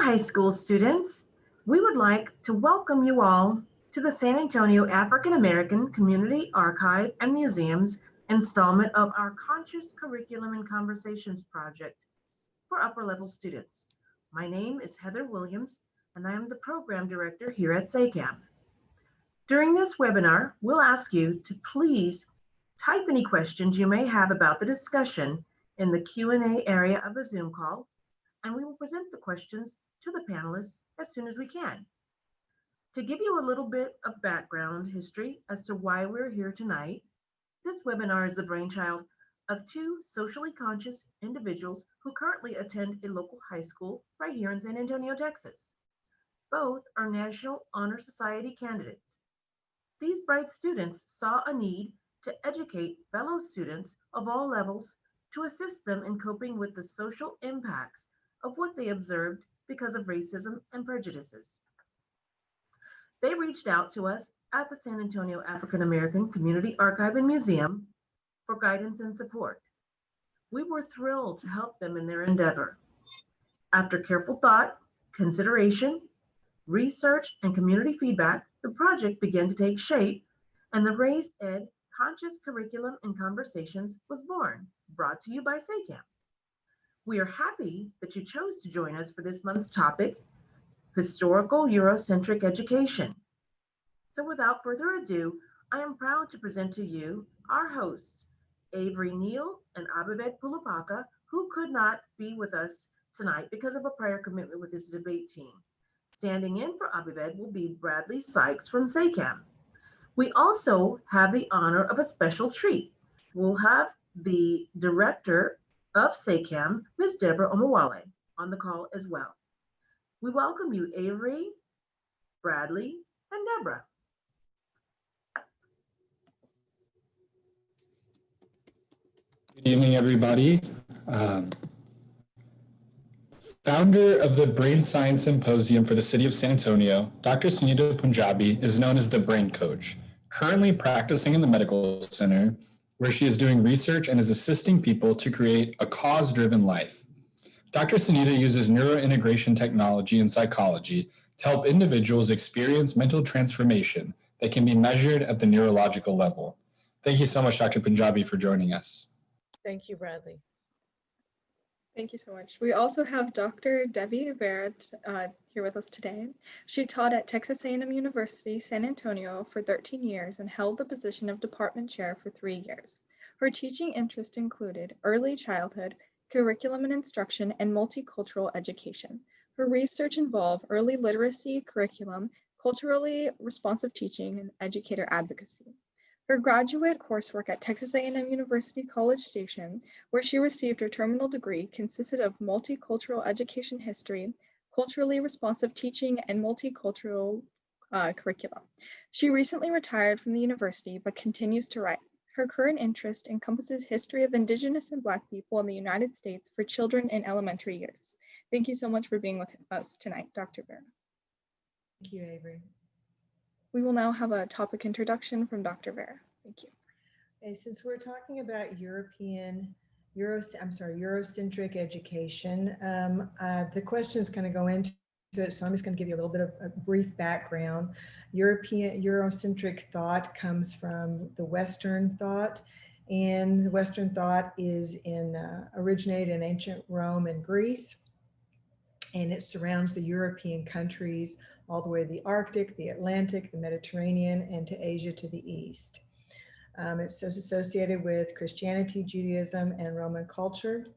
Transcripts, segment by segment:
high school students, we would like to welcome you all to the San Antonio African American Community Archive and Museum's installment of our Conscious Curriculum and Conversations project for upper level students. My name is Heather Williams, and I am the program director here at SACAM. During this webinar, we'll ask you to please type any questions you may have about the discussion in the Q&A area of the Zoom call, and we will present the questions to the panelists as soon as we can. To give you a little bit of background history as to why we're here tonight, this webinar is the brainchild of two socially conscious individuals who currently attend a local high school right here in San Antonio, Texas. Both are National Honor Society candidates. These bright students saw a need to educate fellow students of all levels to assist them in coping with the social impacts of what they observed because of racism and prejudices. They reached out to us at the San Antonio African American Community Archive and Museum for guidance and support. We were thrilled to help them in their endeavor. After careful thought, consideration, research, and community feedback, the project began to take shape, and the Raised Ed Conscious Curriculum and Conversations was born, brought to you by SACAM. We are happy that you chose to join us for this month's topic, Historical Eurocentric Education. So without further ado, I am proud to present to you our hosts, Avery Neal and Abibed Pulupaka, who could not be with us tonight because of a prior commitment with his debate team. Standing in for Abibed will be Bradley Sykes from SACAM. We also have the honor of a special treat. We'll have the director of SACAM, Ms. Deborah Omawale, on the call as well. We welcome you, Avery, Bradley, and Deborah. Good evening, everybody. Founder of the Brain Science Symposium for the City of San Antonio, Dr. Sunita Punjabi is known as the Brain Coach, currently practicing in the medical center, where she is doing research and is assisting people to create a cause-driven life. Dr. Sunita uses neurointegration technology and psychology to help individuals experience mental transformation that can be measured at the neurological level. Thank you so much, Dr. Punjabi, for joining us. Thank you, Bradley. Thank you so much. We also have Dr. Debbie Barrett here with us today. She taught at Texas A&M University, San Antonio for 13 years and held the position of department chair for 3 years. Her teaching interests included early childhood, curriculum and instruction, and multicultural education. Her research involved early literacy curriculum, culturally responsive teaching, and educator advocacy. Her graduate coursework at Texas A&M University College Station, where she received her terminal degree, consisted of multicultural education history, culturally responsive teaching, and multicultural curriculum. She recently retired from the university, but continues to write. Her current interest encompasses history of Indigenous and Black people in the United States for children in elementary years. Thank you so much for being with us tonight, Dr. Vera. Thank you, Avery. We will now have a topic introduction from Dr. Vera. Thank you. Okay, since we're talking about Eurocentric education, the question's going to go into it, so I'm just going to give you a little bit of a brief background. Eurocentric thought comes from the Western thought, and the Western thought originated in ancient Rome and Greece, and it surrounds the European countries all the way to the Arctic, the Atlantic, the Mediterranean, and to Asia to the east. It's associated with Christianity, Judaism, and Roman culture.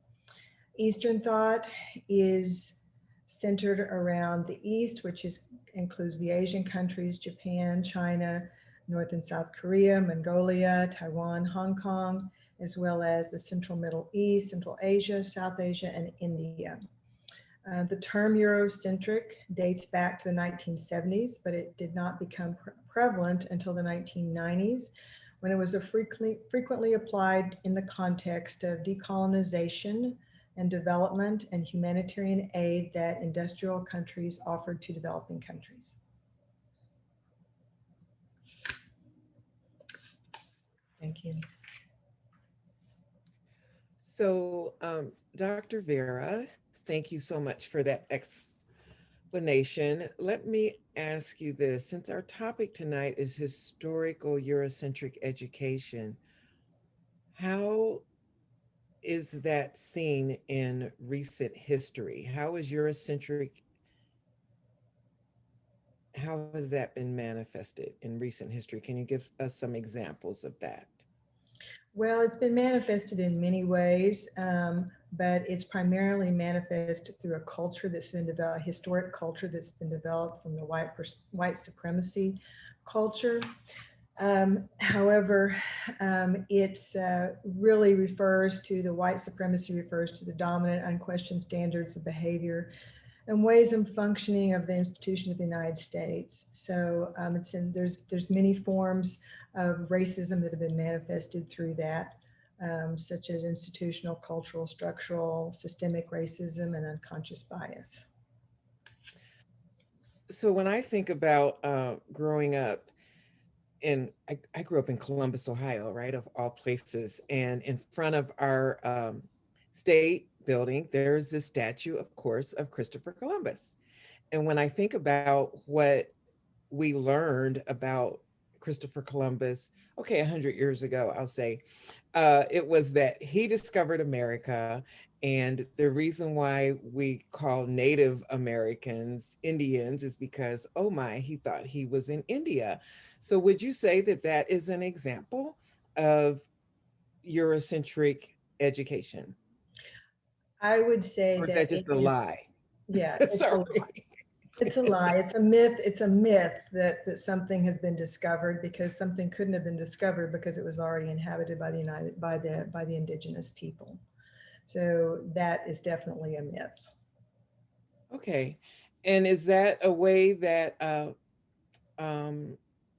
Eastern thought is centered around the East, which includes the Asian countries, Japan, China, North and South Korea, Mongolia, Taiwan, Hong Kong, as well as the Central Middle East, Central Asia, South Asia, and India. The term Eurocentric dates back to the 1970s, but it did not become prevalent until the 1990s, when it was frequently applied in the context of decolonization and development and humanitarian aid that industrial countries offered to developing countries. Thank you. So, Dr. Vera, thank you so much for that explanation. Let me ask you this. Since our topic tonight is historical Eurocentric education, how is that seen in recent history? How is Eurocentric, how has that been manifested in recent history? Can you give us some examples of that? Well, it's been manifested in many ways, but it's primarily manifested through a culture that's been developed, historic culture that's been developed from the white supremacy culture. However, it's really refers to the white supremacy, refers to the dominant, unquestioned standards of behavior and ways of functioning of the institutions of the United States. So there's many forms of racism that have been manifested through that, such as institutional, cultural, structural, systemic racism, and unconscious bias. So when I think about growing up, and I grew up in Columbus, Ohio, right, of all places. And in front of our state building, there's this statue, of course, of Christopher Columbus. And when I think about what we learned about Christopher Columbus, okay, 100 years ago, I'll say, it was that he discovered America. And the reason why we call Native Americans Indians is because, oh my, he thought he was in India. So would you say that that is an example of Eurocentric education? I would say Or is that that just it a is, lie? yeah, it's a lie. Sorry. It's a lie. It's a myth. It's a myth that something has been discovered, because something couldn't have been discovered because it was already inhabited by the indigenous people. So that is definitely a myth. Okay. And is that a way that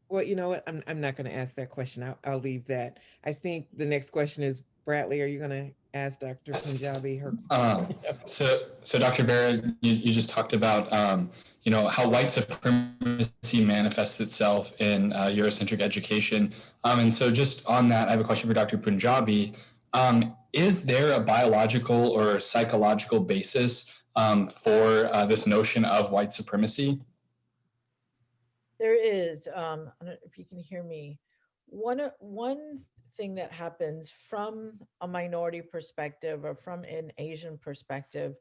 well, you know what? I'm not going to ask that question. I'll leave that. I think the next question is, Bradley, are you going to ask Dr. Punjabi her question? So Dr. Vera, you just talked about, how white supremacy manifests itself in Eurocentric education. And so just on that, I have a question for Dr. Punjabi. Is there a biological or psychological basis for this notion of white supremacy? There is. I don't know if you can hear me. One thing that happens from a minority perspective or from an Asian perspective,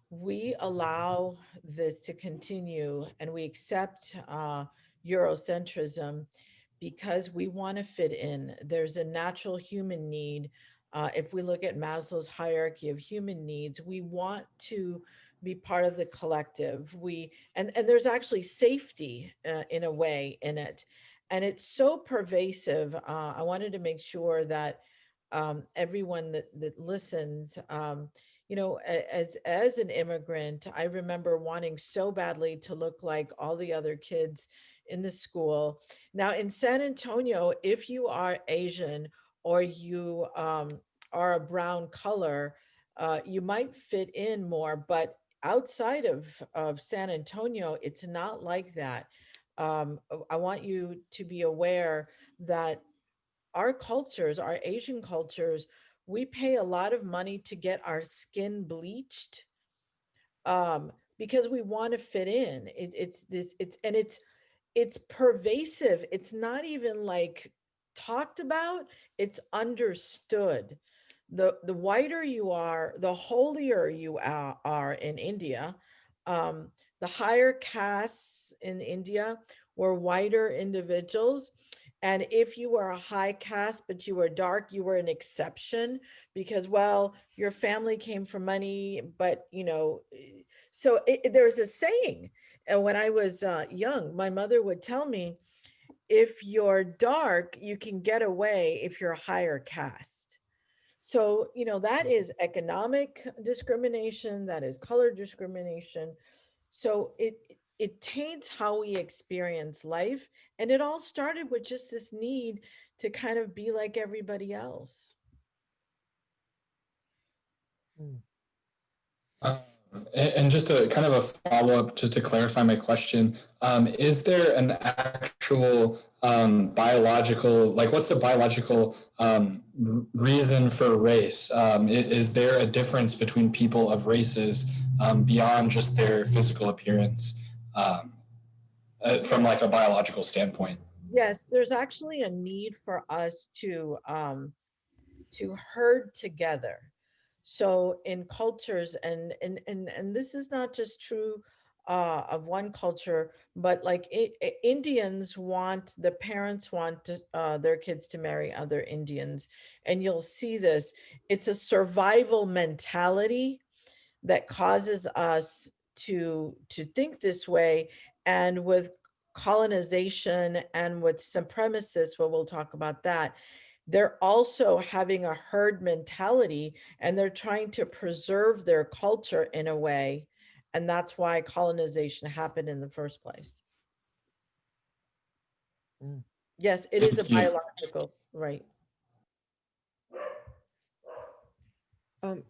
we allow this to continue and we accept Eurocentrism because we want to fit in. There's a natural human need. If we look at Maslow's hierarchy of human needs, we want to be part of the collective. And there's actually safety in a way in it. And it's so pervasive. I wanted to make sure that everyone that listens, as an immigrant, I remember wanting so badly to look like all the other kids in the school. Now in San Antonio, if you are Asian or you are a brown color, you might fit in more, but outside of San Antonio, it's not like that. I want you to be aware that our cultures, our Asian cultures, we pay a lot of money to get our skin bleached because we want to fit in. It's pervasive. It's not even like talked about, it's understood. The whiter you are, the holier you are in India. The higher castes in India were whiter individuals. And if you were a high caste, but you were dark, you were an exception because, well, your family came from money, but, so there's a saying. And when I was young, my mother would tell me, if you're dark, you can get away if you're a higher caste. So, that is economic discrimination, that is color discrimination. So it taints how we experience life. And it all started with just this need to kind of be like everybody else. And just a kind of a follow-up, just to clarify my question, is there an actual biological, like what's the biological reason for race? Is there a difference between people of races beyond just their physical appearance from like a biological standpoint. Yes, there's actually a need for us to herd together. So in cultures, and this is not just true of one culture, but like Indians the parents want their kids to marry other Indians, and you'll see this. It's a survival mentality that causes us to think this way. And with colonization and with supremacists, well, we'll talk about that, they're also having a herd mentality, and they're trying to preserve their culture in a way. And that's why colonization happened in the first place. Yes, it is a Thank you. biological, right.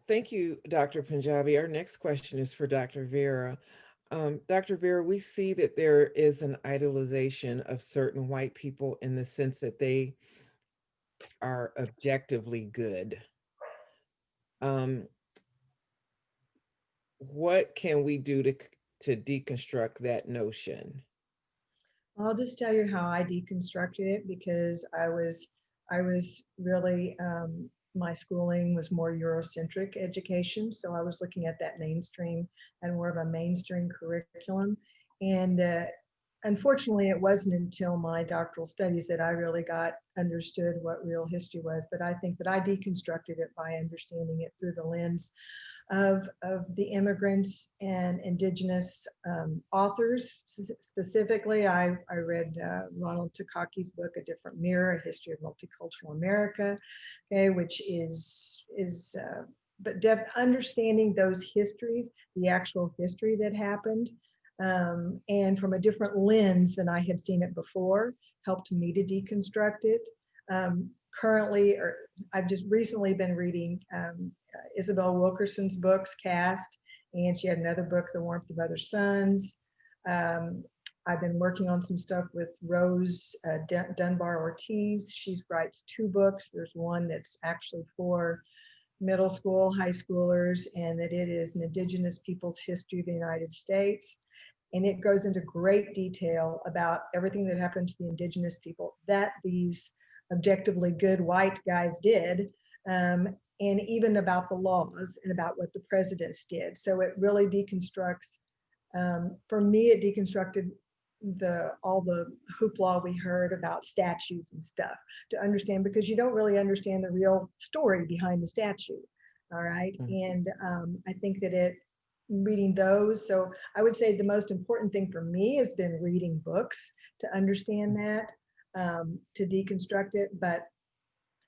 Thank you, Dr. Punjabi. Our next question is for Dr. Vera. Dr. Vera, we see that there is an idolization of certain white people in the sense that they are objectively good. What can we do to deconstruct that notion? I'll just tell you how I deconstructed it, because I was really, my schooling was more Eurocentric education. So I was looking at that mainstream and more of a mainstream curriculum. And unfortunately, it wasn't until my doctoral studies that I really understood what real history was. But I think that I deconstructed it by understanding it through the lens of the immigrants and indigenous authors. Specifically, I read Ronald Takaki's book, A Different Mirror, A History of Multicultural America, okay, which is but understanding those histories, the actual history that happened, and from a different lens than I had seen it before, helped me to deconstruct it. Currently, or I've just recently been reading Isabel Wilkerson's books, Cast, and she had another book, The Warmth of Other Suns. I've been working on some stuff with Rose Dunbar Ortiz. She writes 2 books. There's one that's actually for middle school, high schoolers, and that it is an Indigenous Peoples History of the United States. And it goes into great detail about everything that happened to the Indigenous people that these objectively good white guys did, and even about the laws and about what the presidents did. So it really deconstructs, for me, it deconstructed all the hoopla we heard about statues and stuff to understand, because you don't really understand the real story behind the statue. All right. And I think that reading those. So I would say the most important thing for me has been reading books to understand that, to deconstruct it. But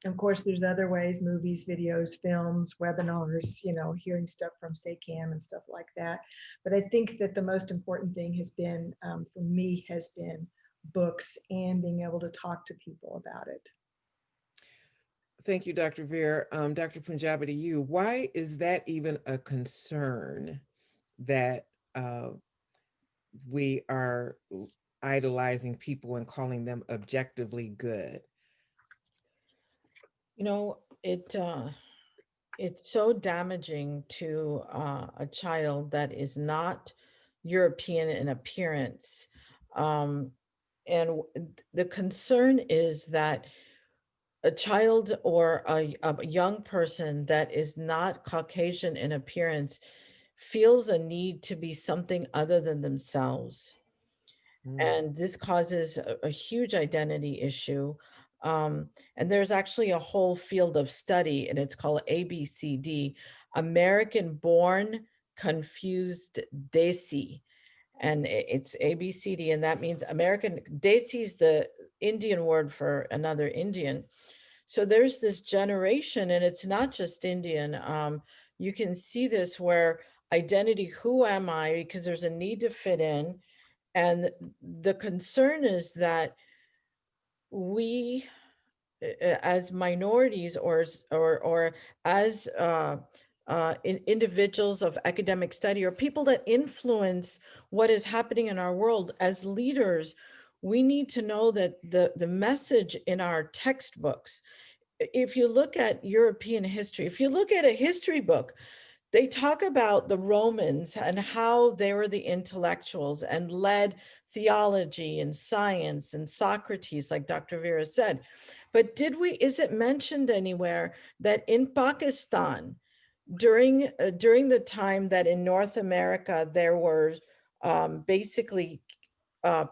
of course, there's other ways: movies, videos, films, webinars, hearing stuff from SACAM and stuff like that. But I think that the most important thing has been, for me, has been books and being able to talk to people about it. Thank you, Dr. Vera. Dr. Punjabi, to you, why is that even a concern that we are idolizing people and calling them objectively good? It's so damaging to a child that is not European in appearance. And the concern is that a child or a young person that is not Caucasian in appearance feels a need to be something other than themselves. And this causes a huge identity issue. And there's actually a whole field of study, and it's called ABCD, American Born Confused Desi. And it's ABCD, and that means American. Desi is the Indian word for another Indian. So there's this generation, and it's not just Indian. You can see this where identity, who am I? Because there's a need to fit in. And the concern is that we, as minorities or as individuals of academic study, or people that influence what is happening in our world, as leaders, we need to know that the message in our textbooks, if you look at European history, if you look at a history book, they talk about the Romans and how they were the intellectuals and led theology and science and Socrates, like Dr. Vera said. But is it mentioned anywhere that in Pakistan, during the time that in North America there were basically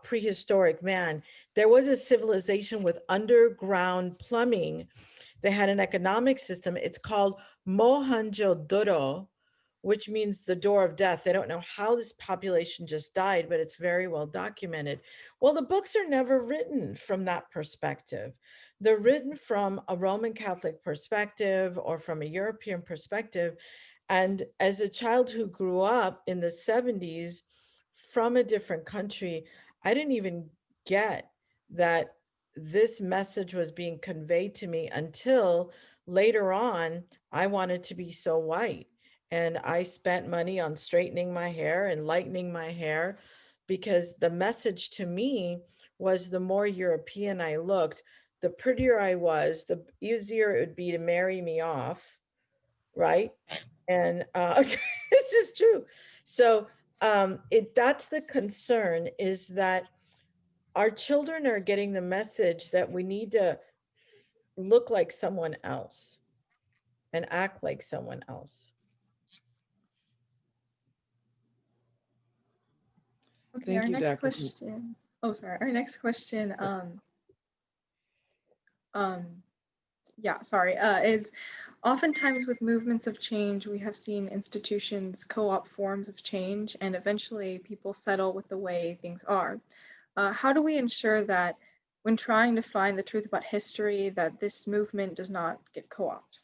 prehistoric man, there was a civilization with underground plumbing. They had an economic system. It's called Mohenjo-daro, which means the door of death. They don't know how this population just died, but it's very well documented. Well, the books are never written from that perspective. They're written from a Roman Catholic perspective or from a European perspective. And as a child who grew up in the 70s from a different country, I didn't even get that this message was being conveyed to me until later on. I wanted to be so white, and I spent money on straightening my hair and lightening my hair, because the message to me was the more European I looked, the prettier I was, the easier it would be to marry me off, right? And this is true. So that's the concern, is that our children are getting the message that we need to look like someone else and act like someone else. Okay, Thank our you, next Dr. question. Oh, sorry. Our next question. Yeah, sorry. Is oftentimes with movements of change, we have seen institutions co-opt forms of change, and eventually people settle with the way things are. How do we ensure that when trying to find the truth about history, that this movement does not get co-opted?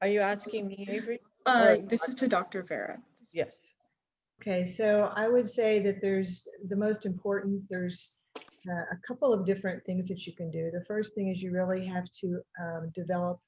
Are you asking me, Avery? This is to Dr. Vera. Yes. Okay, so I would say that there's a couple of different things that you can do. The first thing is you really have to develop,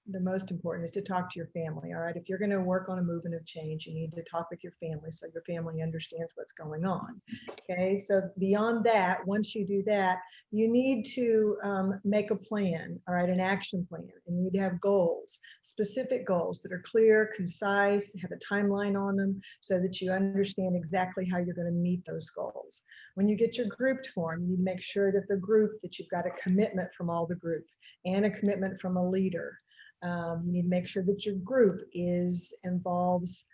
the most important is to talk to your family, all right? If you're gonna work on a movement of change, you need to talk with your family so your family understands what's going on, okay? So beyond that, once you do that, you need to make a plan, all right, an action plan, and you need to have goals, specific goals that are clear, concise, have a timeline on them so that you understand exactly how you're gonna meet those goals. When you get your group formed, you need to make sure that that you've got a commitment from all the group and a commitment from a leader. You need to make sure that your group involves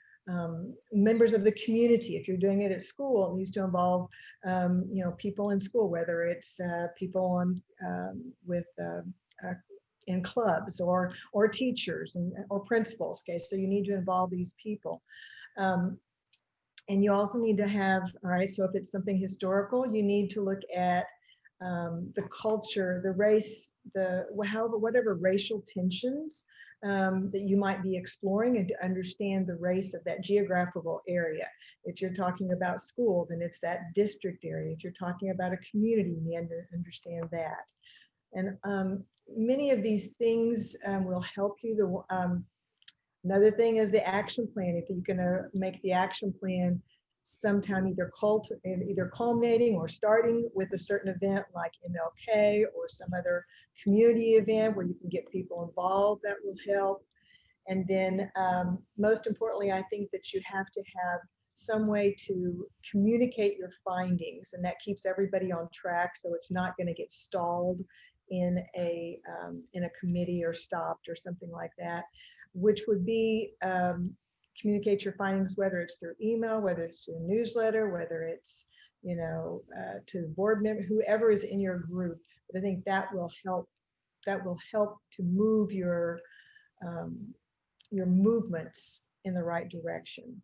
members of the community. If you're doing it at school, it needs to involve people in school, whether it's people in clubs or teachers or principals. Okay, so you need to involve these people. And you also need to have, all right, so if it's something historical, you need to look at the culture, the race, whatever racial tensions that you might be exploring, and to understand the race of that geographical area. If you're talking about school, then it's that district area. If you're talking about a community, you need to understand that. And many of these things will help you. Another thing is the action plan. If you're going to make the action plan sometime either culminating or starting with a certain event like MLK or some other community event where you can get people involved, that will help. And then most importantly, I think that you have to have some way to communicate your findings, and that keeps everybody on track so it's not going to get stalled in a committee or stopped or something like that, which would be communicate your findings, whether it's through email, whether it's through a newsletter, whether it's to the board member, whoever is in your group. But I think that will help. That will help to move your movements in the right direction.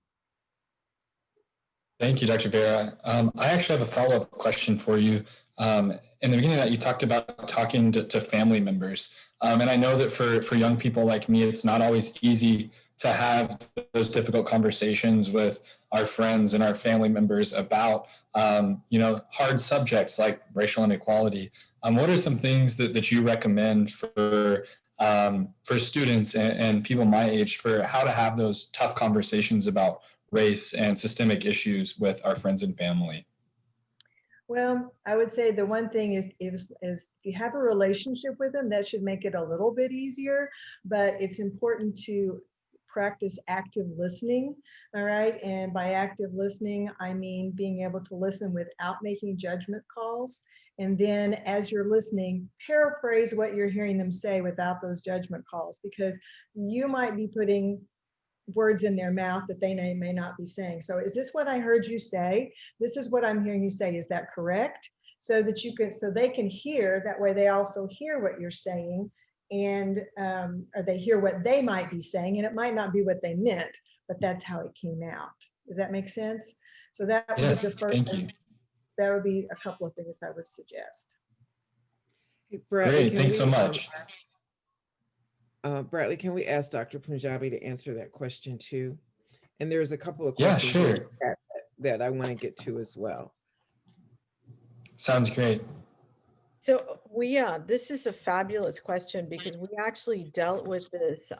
Thank you, Dr. Vera. I actually have a follow-up question for you. In the beginning, that you talked about talking to family members. And I know that for young people like me, it's not always easy to have those difficult conversations with our friends and our family members about, hard subjects like racial inequality. What are some things that you recommend for students and people my age for how to have those tough conversations about race and systemic issues with our friends and family? Well, I would say the one thing is if you have a relationship with them, that should make it a little bit easier, but it's important to practice active listening. All right. And by active listening, I mean being able to listen without making judgment calls. And then as you're listening, paraphrase what you're hearing them say without those judgment calls, because you might be putting words in their mouth that they may not be saying. So is this what I heard you say? This is what I'm hearing you say. Is that correct? So that you can, so they can hear, that way they also hear what you're saying, and or they hear what they might be saying, and it might not be what they meant, but that's how it came out. Does that make sense? So that would be the Yes, first, thank you. that would be a couple of things I would suggest. Hey, Bradley, Great, thanks so much. Bradley, can we ask Dr. Punjabi to answer that question too? And there's a couple of Yeah, questions sure. that I want to get to as well. Sounds great. So this is a fabulous question, because we actually dealt with this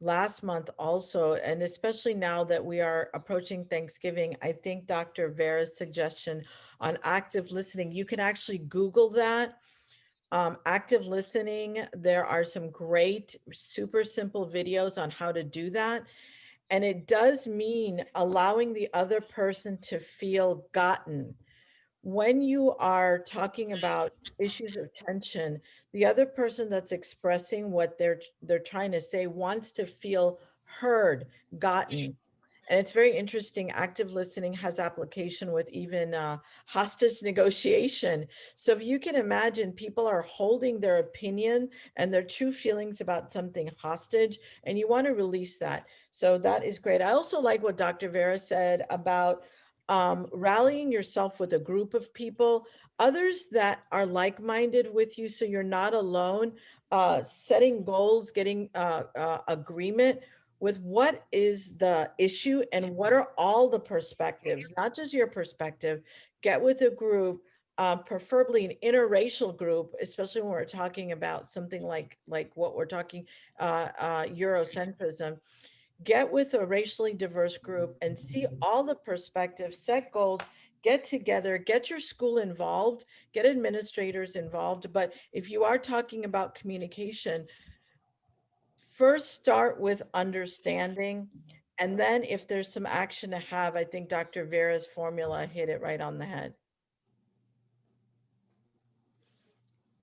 last month also, and especially now that we are approaching Thanksgiving. I think Dr. Vera's suggestion on active listening, you can actually Google that. Active listening, there are some great, super simple videos on how to do that. And it does mean allowing the other person to feel gotten. When you are talking about issues of tension, the other person that's expressing what they're trying to say wants to feel heard, gotten. And it's very interesting. Active listening has application with even hostage negotiation. So if you can imagine, people are holding their opinion and their true feelings about something hostage, and you want to release that. So that is great. I also like what Dr. Vera said about rallying yourself with a group of people, others that are like-minded with you, so you're not alone, setting goals, getting agreement with what is the issue and what are all the perspectives, not just your perspective. Get with a group, preferably an interracial group, especially when we're talking about something like what we're talking, Eurocentrism. Get with a racially diverse group and see all the perspectives, set goals, get together, get your school involved, get administrators involved. But if you are talking about communication, first start with understanding, and then if there's some action to have, I think Dr. Vera's formula hit it right on the head.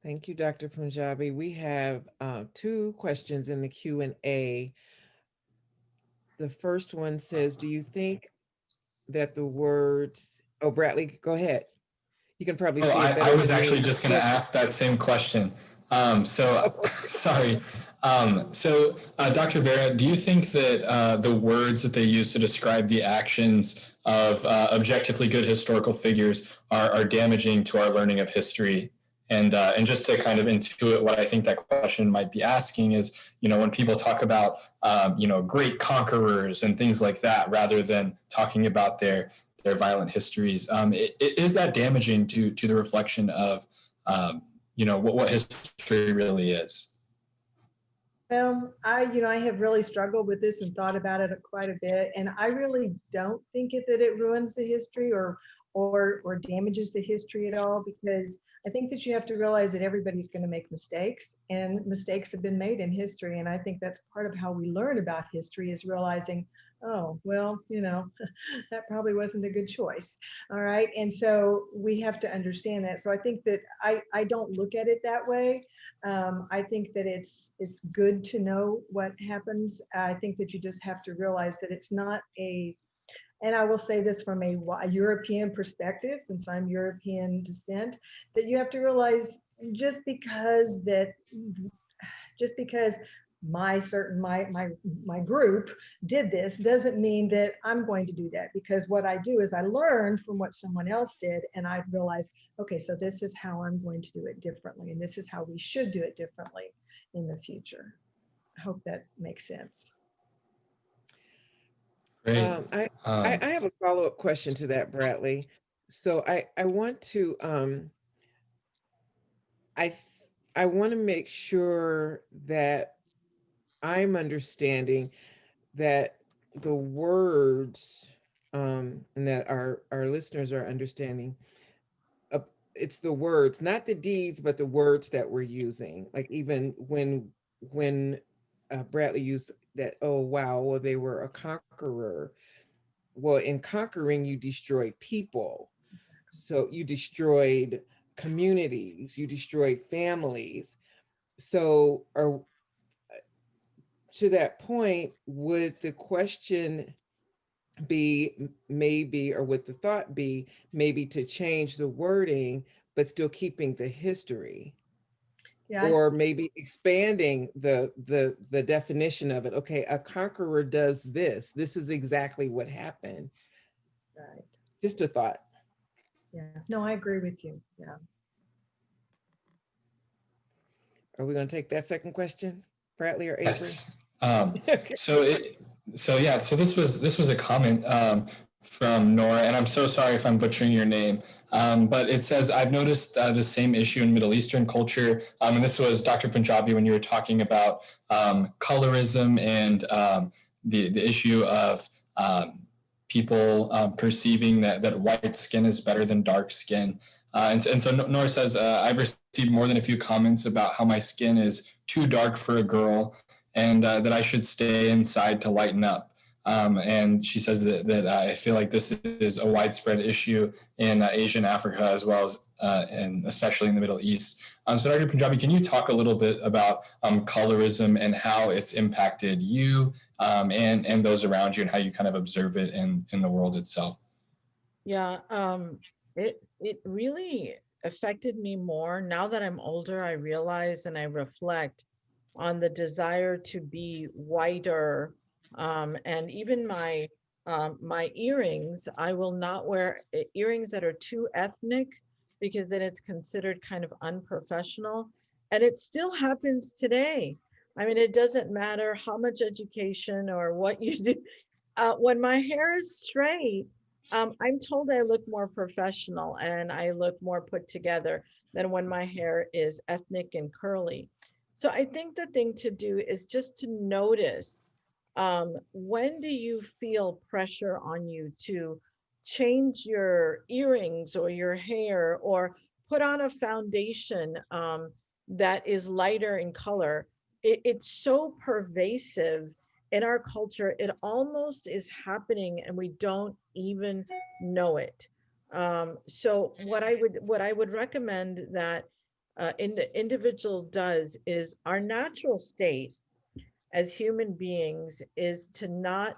Thank you, Dr. Punjabi. We have 2 questions in the Q&A. The first one says, do you think that the words, oh, Bradley, go ahead. You can probably see it better. I was actually just going to ask that same question. Sorry. Dr. Vera, do you think that the words that they use to describe the actions of objectively good historical figures are damaging to our learning of history? And just to kind of intuit what I think that question might be asking is, when people talk about, great conquerors and things like that, rather than talking about their violent histories, is that damaging to the reflection of, what history really is? Well, I have really struggled with this and thought about it quite a bit, and I really don't think that it ruins the history or damages the history at all, because I think that you have to realize that everybody's going to make mistakes, and mistakes have been made in history. And I think that's part of how we learn about history, is realizing, oh, well, that probably wasn't a good choice. All right. And so we have to understand that. So I think that I don't look at it that way. I think that it's good to know what happens. I think that you just have to realize that it's not and I will say this from a European perspective, since I'm European descent, that you have to realize just because my group did this doesn't mean that I'm going to do that, because what I do is I learn from what someone else did, and I realize, okay, so this is how I'm going to do it differently, and this is how we should do it differently in the future. I hope that makes sense. Great. I have a follow-up question to that, Bradley. So I want to I want to make sure that I'm understanding that the words and that our listeners are understanding it's the words, not the deeds, but the words that we're using. Like even when Bradley used that, oh wow, well they were a conqueror. Well, in conquering, you destroyed people. So you destroyed communities, you destroyed families. So, or to that point, would the question be maybe, or would the thought be maybe to change the wording, but still keeping the history? Yeah, Or maybe expanding the definition of it. Okay, a conqueror does this. This is exactly what happened. right. Just a thought. Yeah, no, I agree with you. Yeah. Are we going to take that second question, Bradley or Avery? Yes. Okay. So this was a comment from Nora, and I'm so sorry if I'm butchering your name. But it says, I've noticed the same issue in Middle Eastern culture. And this was Dr. Punjabi when you were talking about colorism and the issue of people perceiving that white skin is better than dark skin. And so Nora says, I've received more than a few comments about how my skin is too dark for a girl and that I should stay inside to lighten up. And she says that I feel like this is a widespread issue in Asian Africa as well as and especially in the Middle East. So Dr. Punjabi, can you talk a little bit about colorism and how it's impacted you and those around you and how you kind of observe it in the world itself? Yeah, it really affected me more. Now that I'm older, I realize and I reflect on the desire to be whiter. And even my earrings, I will not wear earrings that are too ethnic because then it's considered kind of unprofessional. And it still happens today. I mean, it doesn't matter how much education or what you do. When my hair is straight, I'm told I look more professional and I look more put together than when my hair is ethnic and curly. So I think the thing to do is just to notice, when do you feel pressure on you to change your earrings or your hair or put on a foundation that is lighter in color. It's so pervasive in our culture, it almost is happening and we don't even know it. So what I would recommend that in the individual does is our natural state as human beings is to not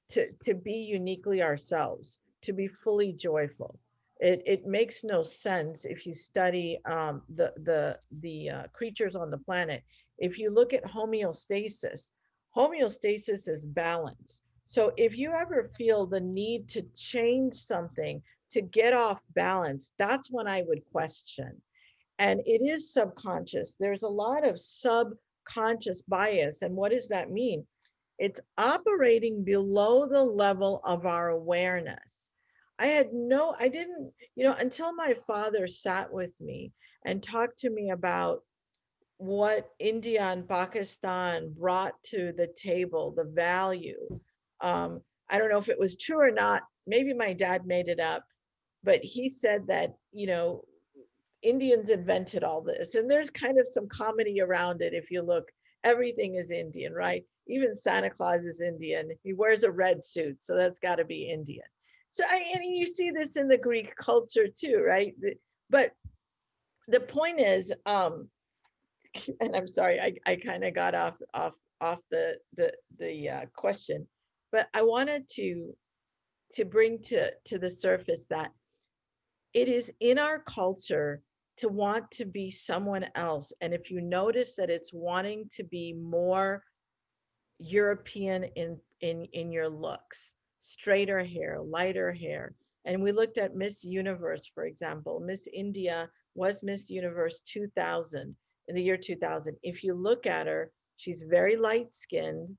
to be uniquely ourselves, to be fully joyful. It makes no sense if you study the creatures on the planet. If you look at homeostasis, homeostasis is balance. So if you ever feel the need to change something to get off balance, that's when I would question. And it is subconscious. There's a lot of subconscious bias. And what does that mean? It's operating below the level of our awareness. I didn't, until my father sat with me and talked to me about what India and Pakistan brought to the table, the value. I don't know if it was true or not. Maybe my dad made it up, but he said that, Indians invented all this. And there's kind of some comedy around it. If you look, everything is Indian, right? Even Santa Claus is Indian. He wears a red suit, so that's got to be Indian. So and you see this in the Greek culture too, right? But the point is, and I'm sorry, I kind of got off the question, but I wanted to bring to the surface that it is in our culture to want to be someone else. And if you notice that it's wanting to be more European in your looks, straighter hair, lighter hair. And we looked at Miss Universe, for example. Miss India was Miss Universe 2000, in the year 2000. If you look at her, she's very light skinned.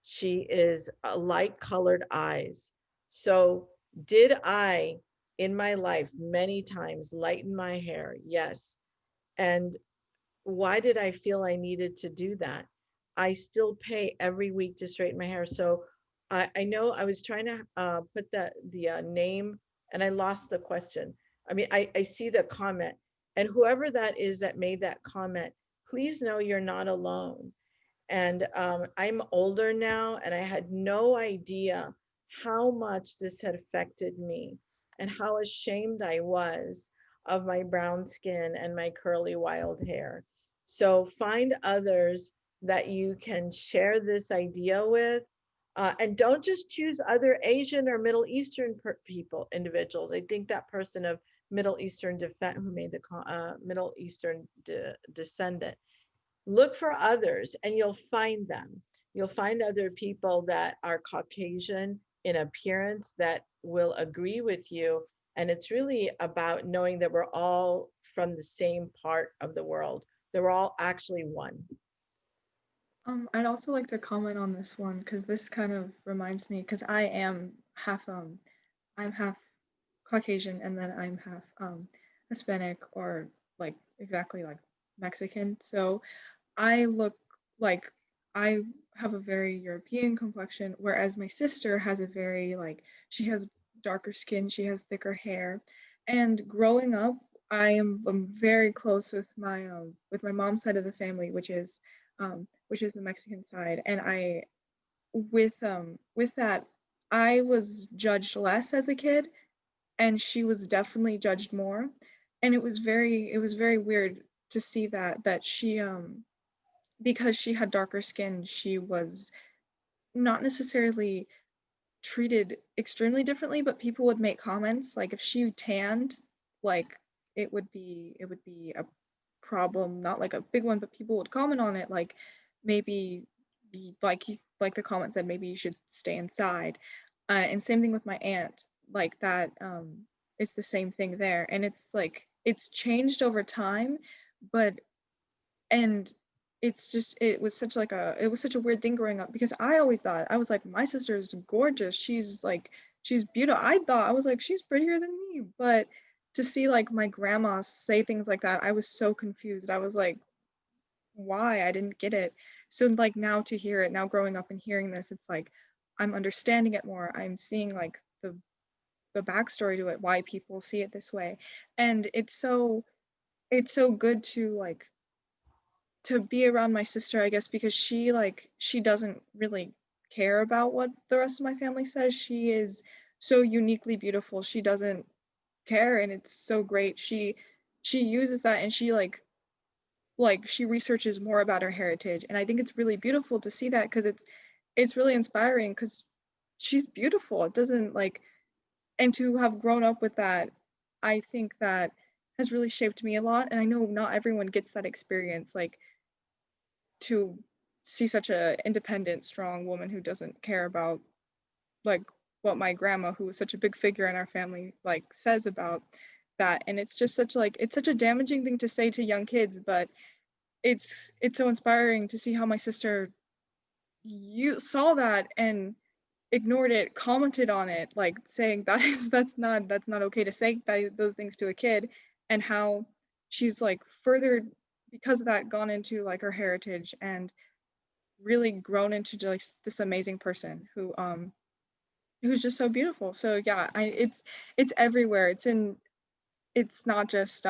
She is light colored eyes. So did I, in my life, many times lighten my hair? Yes. And why did I feel I needed to do that? I still pay every week to straighten my hair. So I know I was trying to put the name and I lost the question. I mean, I see the comment, and whoever that is that made that comment, please know you're not alone. And I'm older now, and I had no idea how much this had affected me and how ashamed I was of my brown skin and my curly wild hair. So find others that you can share this idea with. And don't just choose other Asian or Middle Eastern people, individuals. I think that person of Middle Eastern who made the Middle Eastern descendant. Look for others and you'll find them. You'll find other people that are Caucasian in appearance that will agree with you. And it's really about knowing that we're all from the same part of the world. They're all actually one. I'd also like to comment on this one because this kind of reminds me, because I'm half Caucasian and then I'm half Hispanic, or like exactly like Mexican. So I look like I have a very European complexion, whereas my sister has a very she has darker skin, she has thicker hair. And growing up, I'm very close with my mom's side of the family, which is the Mexican side. And with that, I was judged less as a kid, and she was definitely judged more. And it was very weird to see that she because she had darker skin, she was not necessarily treated extremely differently, but people would make comments like if she tanned, like it would be a problem, not like a big one, but people would comment on it, like maybe like the comment said, maybe you should stay inside. And same thing with my aunt, like that. It's the same thing there, and it's like it's changed over time, but and it's just it was such a weird thing growing up, because I always thought, I was like, my sister's gorgeous, she's beautiful. I was like, she's prettier than me. But to see like my grandma say things like that, I was so confused. I was like, why? I didn't get it. So like now to hear it, now growing up and hearing this, it's like I'm understanding it more. I'm seeing like the backstory to it, why people see it this way. And it's so good to be around my sister, I guess, because she doesn't really care about what the rest of my family says. She is so uniquely beautiful. She doesn't care, and it's so great. She uses that, and she researches more about her heritage, and I think it's really beautiful to see that, because it's really inspiring, because she's beautiful. It doesn't and to have grown up with that, I think that has really shaped me a lot. And I know not everyone gets that experience, to see such a independent, strong woman who doesn't care about what my grandma, who was such a big figure in our family, says about that. And it's just it's such a damaging thing to say to young kids, but it's so inspiring to see how my sister you saw that and ignored it, commented on it, saying that's not okay to say those things to a kid, and how she's further, because of that, gone into her heritage and really grown into just this amazing person who's just so beautiful. So yeah, it's everywhere. It's not just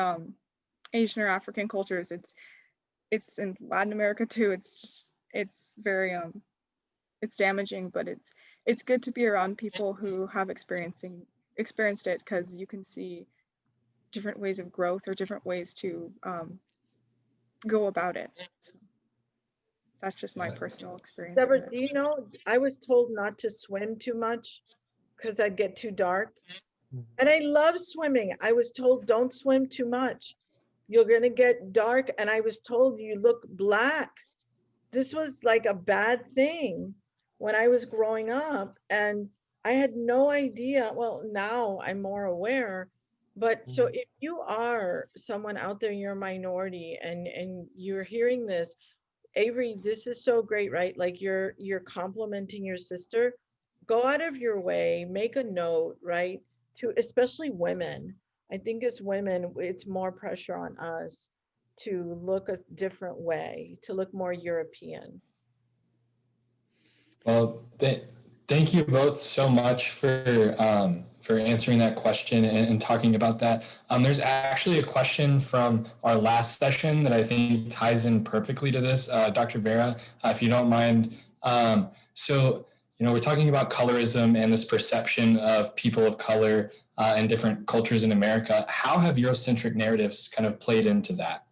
Asian or African cultures. It's in Latin America too. It's very it's damaging, but it's good to be around people who have experienced it, because you can see different ways of growth or different ways to go about it. So that's just my personal experience. Deborah, do you know, I was told not to swim too much because I'd get too dark. And I love swimming. I was told, don't swim too much. You're going to get dark. And I was told, you look black. This was like a bad thing when I was growing up. And I had no idea. Well, now I'm more aware. But so if you are someone out there, you're a minority, and you're hearing this, Avery, this is so great, right? Like you're complimenting your sister. Go out of your way, make a note, right? To especially women. I think as women, it's more pressure on us to look a different way, to look more European. Well, thank you both so much for answering that question and talking about that. There's actually a question from our last session that I think ties in perfectly to this, Dr. Vera, if you don't mind. So, we're talking about colorism and this perception of people of color and different cultures in America. How have Eurocentric narratives kind of played into that?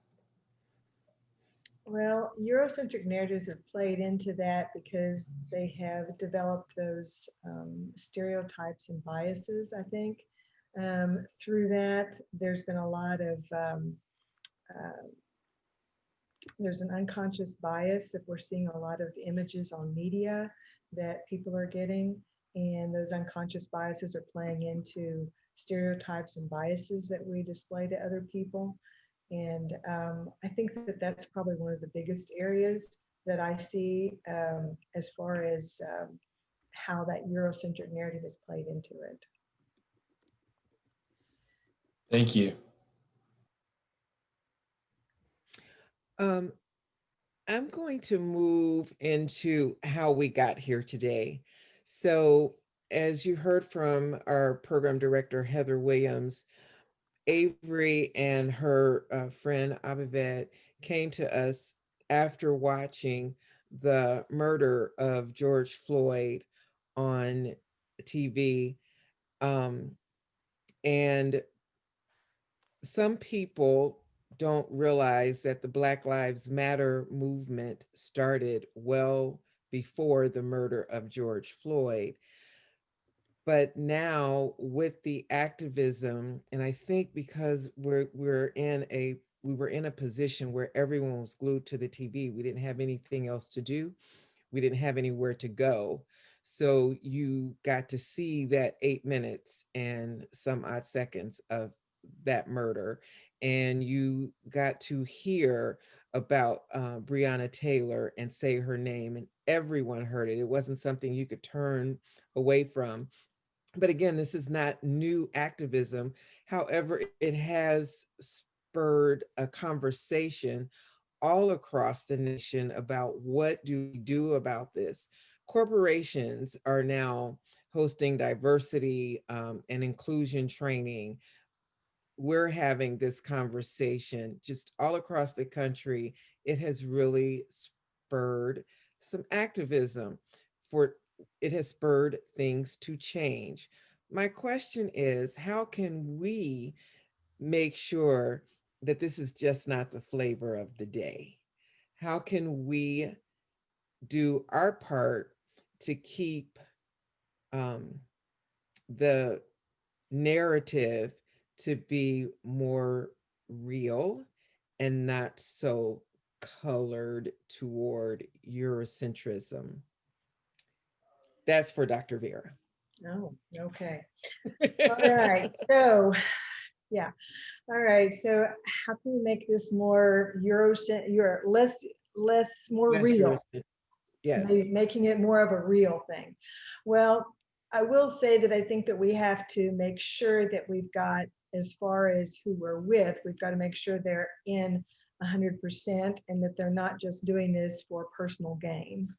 Well, Eurocentric narratives have played into that because they have developed those stereotypes and biases, I think. Through that, there's been a lot of, there's an unconscious bias if we're seeing a lot of images on media that people are getting, and those unconscious biases are playing into stereotypes and biases that we display to other people. And I think that that's probably one of the biggest areas that I see as far as how that Eurocentric narrative has played into it. Thank you. I'm going to move into how we got here today. So, as you heard from our program director, Heather Williams, Avery and her friend Abivet came to us after watching the murder of George Floyd on TV. And some people don't realize that the Black Lives Matter movement started well before the murder of George Floyd. But now with the activism, and I think because we were in a position where everyone was glued to the TV, we didn't have anything else to do. We didn't have anywhere to go. So you got to see that 8 minutes and some odd seconds of that murder. And you got to hear about Breonna Taylor and say her name, and everyone heard it. It wasn't something you could turn away from. But again, this is not new activism. However, it has spurred a conversation all across the nation about what do we do about this. Corporations are now hosting diversity and inclusion training. We're having this conversation just all across the country. It has really spurred some activism for it has spurred things to change. My question is, how can we make sure that this is just not the flavor of the day? How can we do our part to keep the narrative to be more real and not so colored toward Eurocentrism? That's for Dr. Vera. Oh, okay. All right. So, yeah. All right. So, how can we make this more more That's real? Yes. Making it more of a real thing. Well, I will say that I think that we have to make sure that we've got, as far as who we're with, we've got to make sure they're in 100% and that they're not just doing this for personal gain.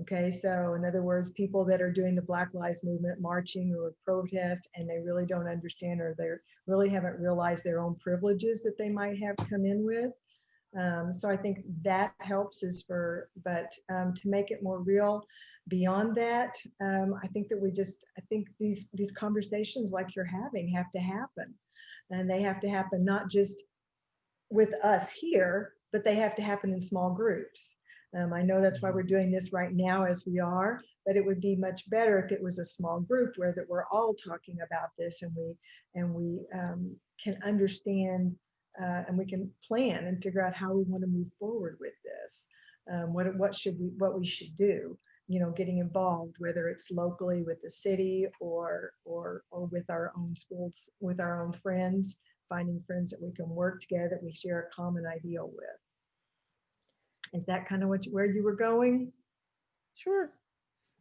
Okay, so in other words, people that are doing the Black Lives Movement, marching or protest, and they really don't understand, or they really haven't realized their own privileges that they might have come in with. So I think that helps but to make it more real beyond that, I think that I think these conversations like you're having have to happen, and they have to happen not just with us here, but they have to happen in small groups. I know that's why we're doing this right now as we are, but it would be much better if it was a small group where that we're all talking about this, and we can understand and we can plan and figure out how we want to move forward with this. What we should do, getting involved, whether it's locally with the city or with our own schools, with our own friends, finding friends that we can work together, that we share a common ideal with. Is that kind of where you were going? Sure.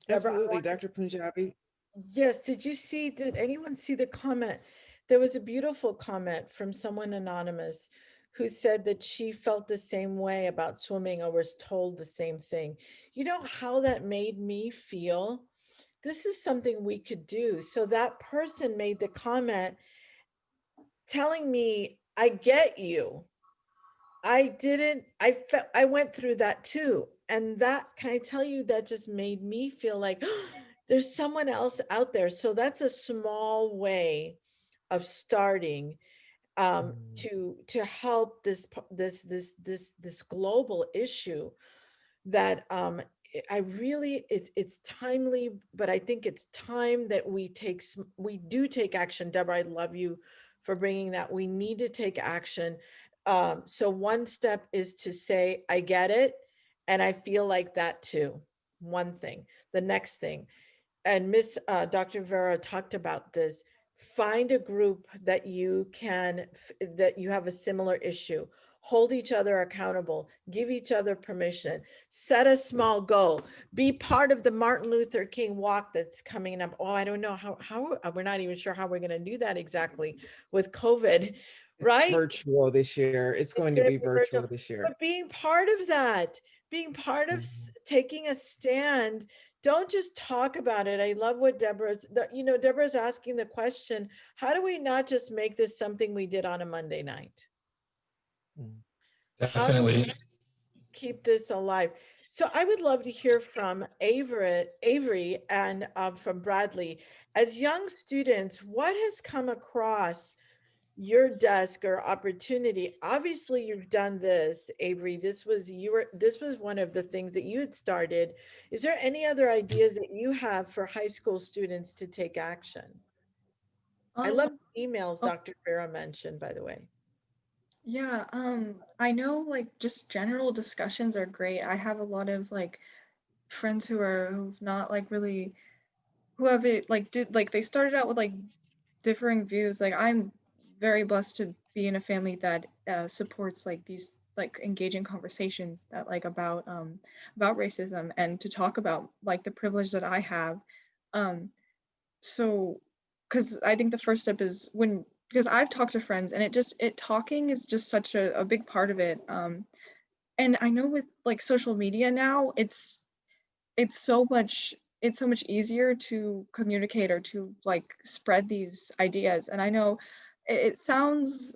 Absolutely, Dr. Punjabi. Yes, did anyone see the comment? There was a beautiful comment from someone anonymous who said that she felt the same way about swimming or was told the same thing. You know how that made me feel? this is something we could do. So that person made the comment telling me, I get you. I went through that too. And that, can I tell you, that just made me feel like there's someone else out there. So that's a small way of starting to help this global issue that I really, it's timely, but I think it's time that we do take action. Deborah, I love you for bringing that. We need to take action. So one step is to say, I get it, and I feel like that too. One thing. The next thing, and Dr. Vera talked about this, find a group that you have a similar issue. Hold each other accountable, give each other permission, set a small goal, be part of the Martin Luther King walk that's coming up. Oh, I don't know how we're not even sure how we're going to do that exactly with COVID, right? It's virtual this year. It's going to be virtual this year. But being part of that, being part of taking a stand, don't just talk about it. I love what Deborah's asking the question, how do we not just make this something we did on a Monday night? How do we keep this alive? So I would love to hear from Avery and from Bradley. As young students, what has come across your desk or opportunity? Obviously you've done this, Avery. This was one of the things that you had started. Is there any other ideas that you have for high school students to take action? I love emails Dr. Vera mentioned, by the way. Yeah, I know like just general discussions are great. I have a lot of like friends who've not like really, who have it like they started out with like differing views. Like I'm very blessed to be in a family that supports like these like engaging conversations that like about racism and to talk about like the privilege that I have. So because I think the first step is because I've talked to friends and talking is just such a big part of it. And I know with like social media now, it's so much easier to communicate or to like spread these ideas. And I know this sounds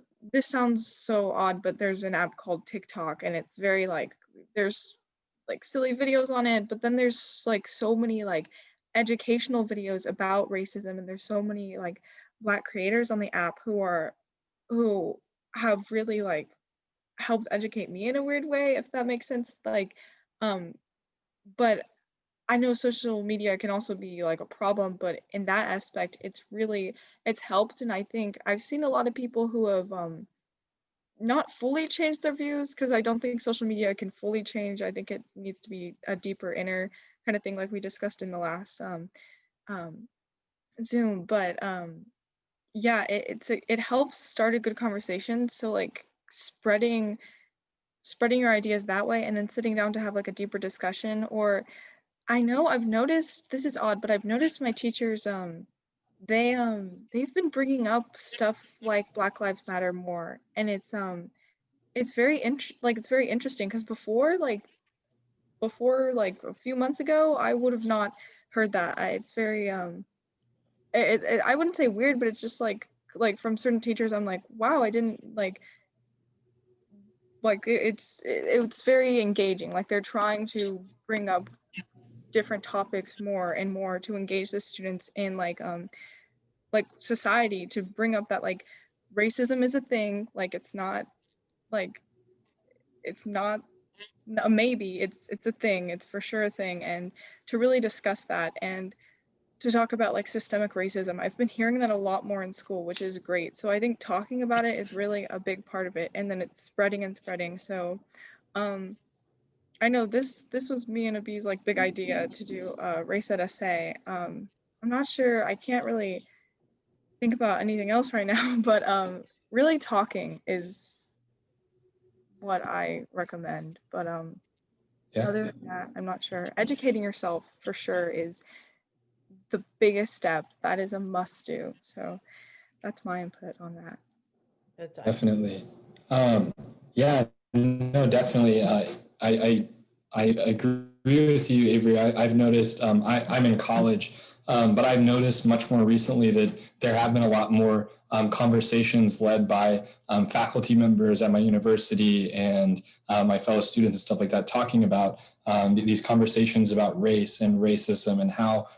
so odd, but there's an app called TikTok, and it's very like, there's like silly videos on it, but then there's like so many like educational videos about racism, and there's so many like Black creators on the app who have really like helped educate me in a weird way, if that makes sense. Like, but I know social media can also be like a problem, but in that aspect, it's helped. And I think I've seen a lot of people who have not fully changed their views, because I don't think social media can fully change. I think it needs to be a deeper inner kind of thing, like we discussed in the last Zoom. But yeah, it helps start a good conversation. So like spreading your ideas that way, and then sitting down to have like a deeper discussion. Or I know I've noticed, this is odd, but I've noticed my teachers they've been bringing up stuff like Black Lives Matter more, and it's very interesting, because before like a few months ago I would have not heard that. It's very I wouldn't say weird, but it's just like from certain teachers I'm like, wow, I didn't like it's very engaging. Like they're trying to bring up different topics more and more to engage the students in like society, to bring up that like racism is a thing. Like it's not a maybe, it's a thing, it's for sure a thing. And to really discuss that, and to talk about like systemic racism, I've been hearing that a lot more in school, which is great. So I think talking about it is really a big part of it, and then it's spreading and spreading. So I know this was me and Abi's like big idea to do a race ed essay. I'm not sure, I can't really think about anything else right now, but really talking is what I recommend. But Yeah. other than that, I'm not sure. Educating yourself for sure is the biggest step. That is a must do. So that's my input on that. That's awesome. Definitely. Yeah, no, definitely. I agree with you, Avery. I've noticed, I'm in college, But I've noticed much more recently that there have been a lot more conversations led by faculty members at my university and my fellow students and stuff like that, talking about these conversations about race and racism and how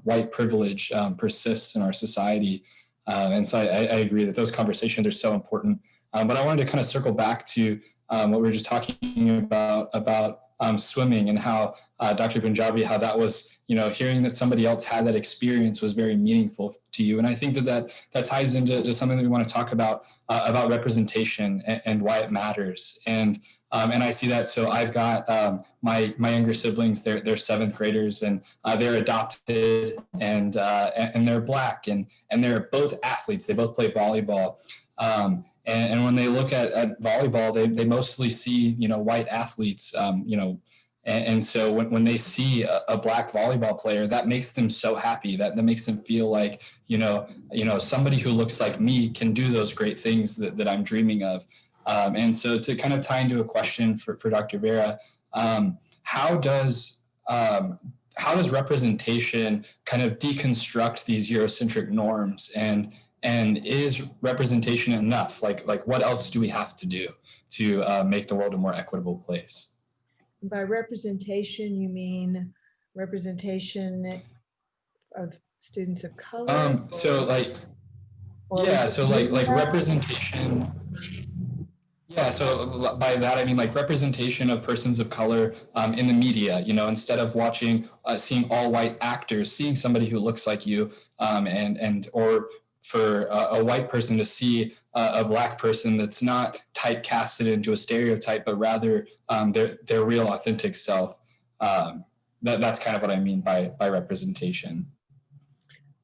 white privilege persists in our society. And so I agree that those conversations are so important. But I wanted to kind of circle back to what we were just talking about swimming and how Dr. Punjabi, how that was, hearing that somebody else had that experience was very meaningful to you. And I think that ties into something that we want to talk about representation and why it matters. And I see that. So I've got my younger siblings. They're seventh graders, and they're adopted, and they're Black, and they're both athletes. They both play volleyball. And when they look at volleyball, they mostly see, white athletes, and so when they see a Black volleyball player, that makes them so happy. That makes them feel like, somebody who looks like me can do those great things that I'm dreaming of. And so to kind of tie into a question for Dr. Vera, how does representation kind of deconstruct these Eurocentric norms, and is representation enough? Like what else do we have to do to make the world a more equitable place? By representation, you mean representation of students of color? So representation. Yeah, so by that I mean like representation of persons of color in the media. Instead of seeing all white actors, seeing somebody who looks like you, or for a white person to see a Black person that's not typecasted into a stereotype, but rather their real authentic self. That's kind of what I mean by representation.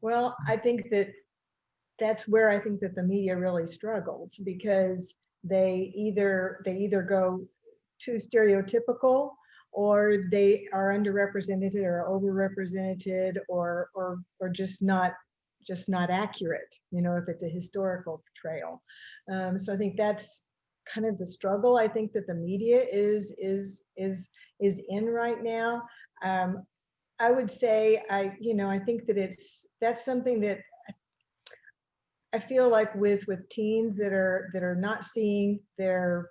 Well, I think that's where I think that the media really struggles, because they either go too stereotypical, or they are underrepresented or overrepresented, or just not accurate, if it's a historical portrayal. So I think that's kind of the struggle I think that the media is in right now. I would say I think that that's something that I feel like with teens that are not seeing their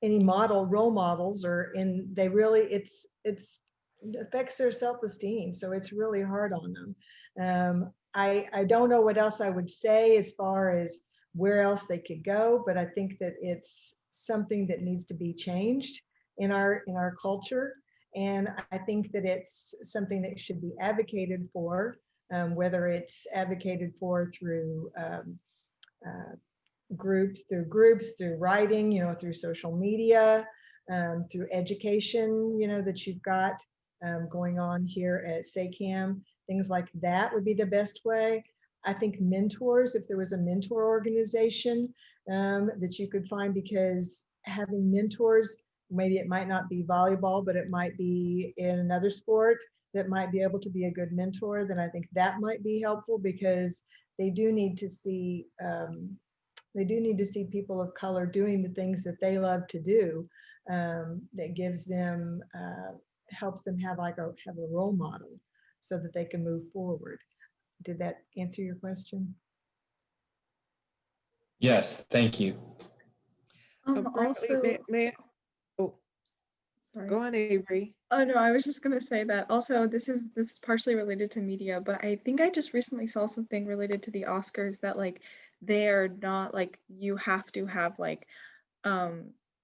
any role models, it affects their self-esteem. So it's really hard on them. I don't know what else I would say as far as where else they could go, but I think that it's something that needs to be changed in our culture. And I think that it's something that should be advocated for, whether it's advocated for through groups, through writing, through social media, through education, that you've got going on here at SACAM. Things like that would be the best way. I think mentors, if there was a mentor organization that you could find, because having mentors, maybe it might not be volleyball, but it might be in another sport that might be able to be a good mentor, then I think that might be helpful, because they do need to see people of color doing the things that they love to do, that gives them, helps them have a role model so that they can move forward. Did that answer your question? Yes, thank you. Also, sorry. Go on, Avery. Oh no, I was just gonna say that also this is partially related to media, but I think I just recently saw something related to the Oscars that like they're not like you have to have like a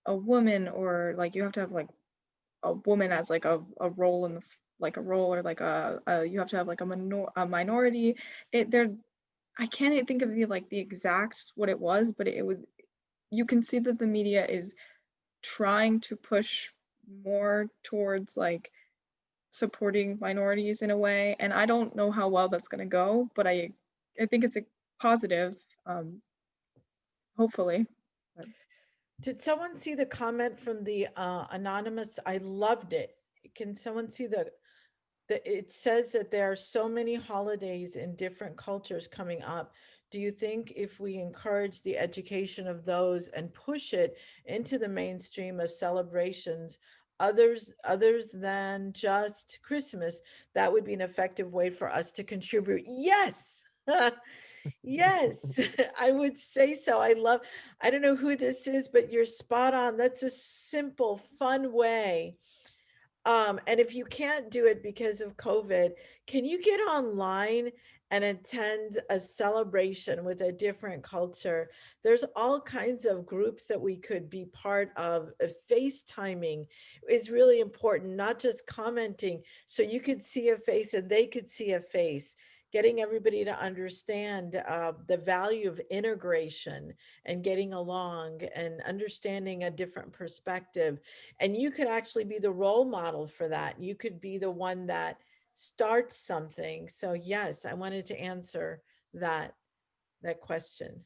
woman, or like you have to have like a woman as like a role in the like a role, or like you have to have like a minority. I can't think of the exact what it was, but you can see that the media is trying to push more towards like supporting minorities in a way, and I don't know how well that's going to go, but I think it's a positive, hopefully. Did someone see the comment from the anonymous? I loved it. Can someone see it says that there are so many holidays in different cultures coming up. Do you think if we encourage the education of those and push it into the mainstream of celebrations others than just Christmas. That would be an effective way for us to contribute. Yes. Yes, I would say so. I don't know who this is, but you're spot on. That's a simple, fun way. And if you can't do it because of COVID, can you get online and attend a celebration with a different culture? There's all kinds of groups that we could be part of. FaceTiming is really important, not just commenting. So you could see a face and they could see a face. Getting everybody to understand the value of integration and getting along and understanding a different perspective. And you could actually be the role model for that. You could be the one that starts something. So yes, I wanted to answer that question,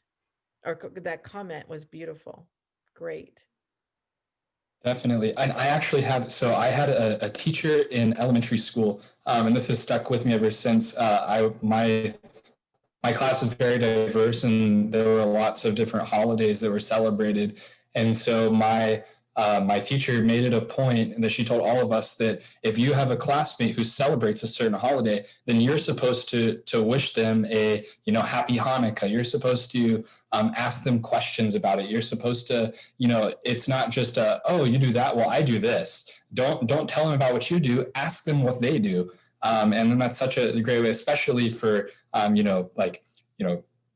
or that comment was beautiful. Great. Definitely. And I actually have, so I had a teacher in elementary school, and this has stuck with me ever since. My class was very diverse, and there were lots of different holidays that were celebrated. And so my teacher made it a point that she told all of us that if you have a classmate who celebrates a certain holiday, then you're supposed to wish them a happy Hanukkah. You're supposed to ask them questions about it. You're supposed to, it's not just oh, you do that, well, I do this. Don't tell them about what you do. Ask them what they do. And then that's such a great way, especially for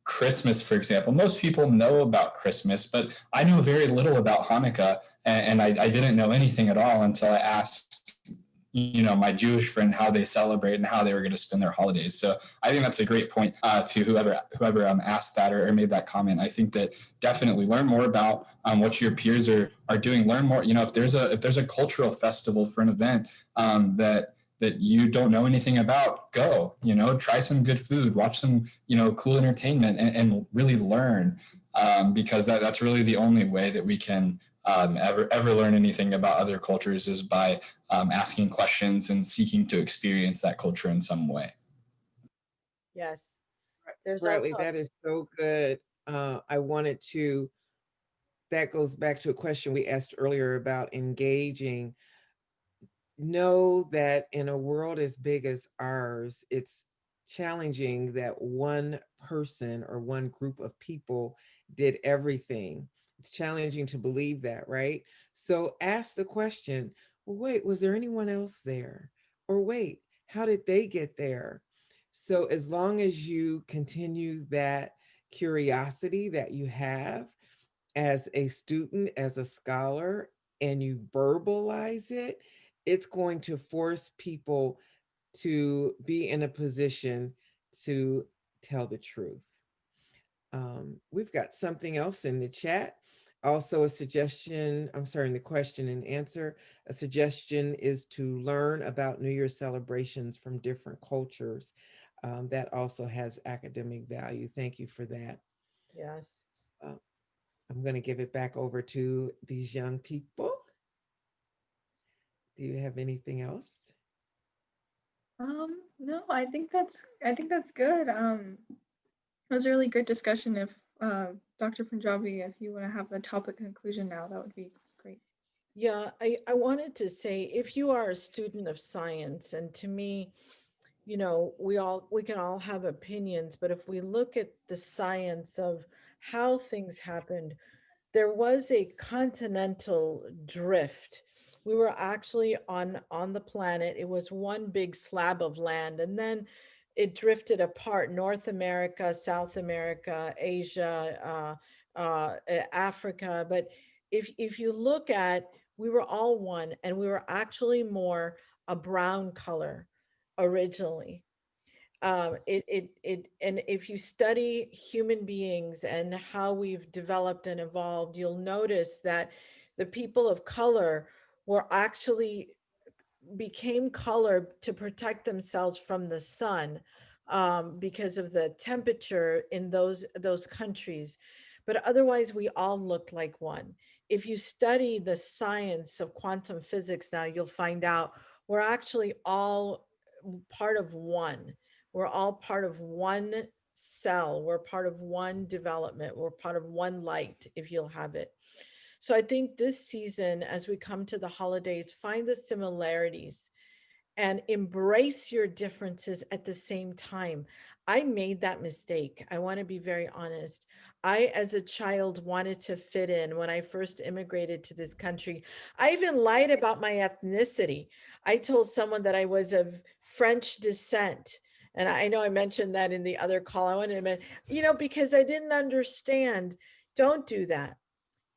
Christmas, for example. Most people know about Christmas, but I know very little about Hanukkah, and I didn't know anything at all until I asked, my Jewish friend how they celebrate and how they were going to spend their holidays. So I think that's a great point to whoever asked that or made that comment. I think that definitely learn more about what your peers are doing. Learn more. If there's a cultural festival for an event that you don't know anything about, go, try some good food, watch some, cool entertainment, and really learn, because that's really the only way that we can ever learn anything about other cultures, is by asking questions and seeking to experience that culture in some way. Yes. There's Bradley, also, that is so good. That goes back to a question we asked earlier about engaging. Know that in a world as big as ours, it's challenging that one person or one group of people did everything. It's challenging to believe that, right? So ask the question, well, wait, was there anyone else there? Or wait, how did they get there? So as long as you continue that curiosity that you have as a student, as a scholar, and you verbalize it, it's going to force people to be in a position to tell the truth. We've got something else in the chat. Also a suggestion, in the question and answer, a suggestion is to learn about New Year's celebrations from different cultures. That also has academic value. Thank you for that. yes. I'm going to give it back over to these young people. Do you have anything else? No, I think that's good. It was a really good discussion. If Dr. Punjabi, if you want to have the topic conclusion now, that would be great. Yeah, I wanted to say, if you are a student of science, and to me, we can all have opinions, but if we look at the science of how things happened, there was a continental drift. We were actually on the planet. It was one big slab of land, and then it drifted apart: North America, South America, Asia, Africa. But if you look at, we were all one, and we were actually more a brown color originally. And if you study human beings and how we've developed and evolved, you'll notice that the people of color were actually became color to protect themselves from the sun, because of the temperature in those countries. But otherwise, we all looked like one. If you study the science of quantum physics now, you'll find out we're actually all part of one. We're all part of one cell. We're part of one development. We're part of one light, if you'll have it. So I think this season, as we come to the holidays, find the similarities and embrace your differences at the same time. I made that mistake. I want to be very honest. I, as a child, wanted to fit in when I first immigrated to this country. I even lied about my ethnicity. I told someone that I was of French descent. And I know I mentioned that in the other call. I wanted to mention, because I didn't understand. Don't do that.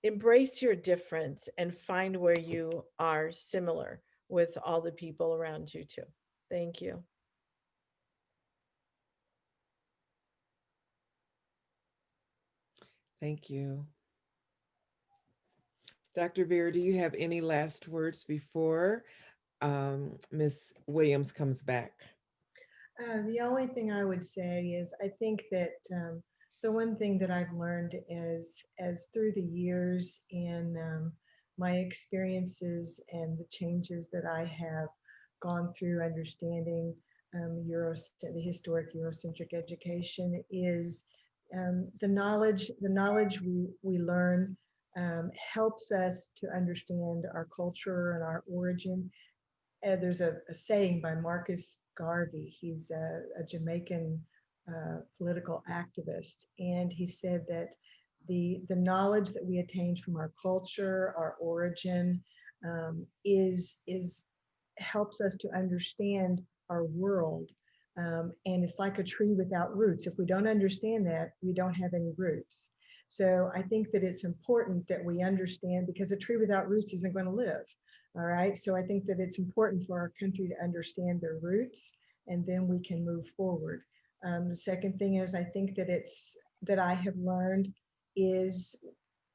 Embrace your difference and find where you are similar with all the people around you too. Thank you. Thank you. Dr. Vera, do you have any last words before Ms. Williams comes back? The only thing I would say is I think that the one thing that I've learned is as through the years in my experiences and the changes that I have gone through understanding the historic Eurocentric education is the knowledge we learn helps us to understand our culture and our origin. There's a saying by Marcus Garvey. He's a Jamaican political activist, and he said that the knowledge that we attained from our culture, our origin, is helps us to understand our world. And it's like a tree without roots. If we don't understand that, we don't have any roots. So I think that it's important that we understand, because a tree without roots isn't going to live. All right. So I think that it's important for our country to understand their roots, and then we can move forward. The second thing is, I think that I have learned is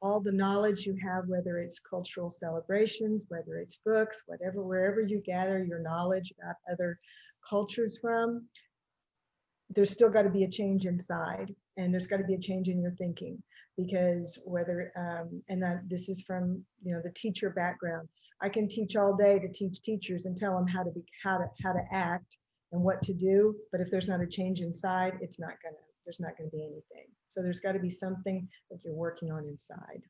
all the knowledge you have, whether it's cultural celebrations, whether it's books, wherever you gather your knowledge about other cultures from, there's still got to be a change inside, and there's got to be a change in your thinking, because this is from the teacher background. I can teach all day to teach teachers and tell them how to act and what to do, but if there's not a change inside, there's not going to be anything. So there's got to be something that you're working on inside.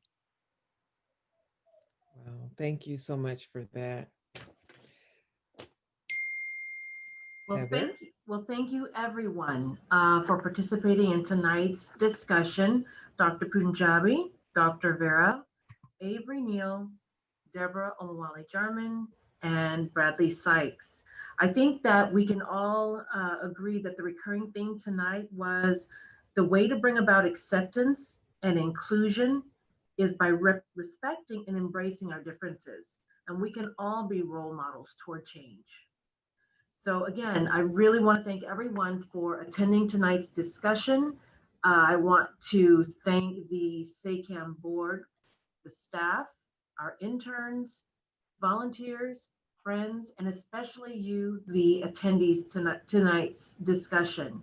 Wow, thank you so much for that. Well, thank you everyone for participating in tonight's discussion. Dr. Punjabi, Dr. Vera, Avery Neal, Deborah Omawale-Jarman, and Bradley Sykes. I think that we can all agree that the recurring theme tonight was the way to bring about acceptance and inclusion is by respecting and embracing our differences. And we can all be role models toward change. So again, I really want to thank everyone for attending tonight's discussion. I want to thank the SACAM board, the staff, our interns, volunteers, friends, and especially you, the attendees to tonight's discussion.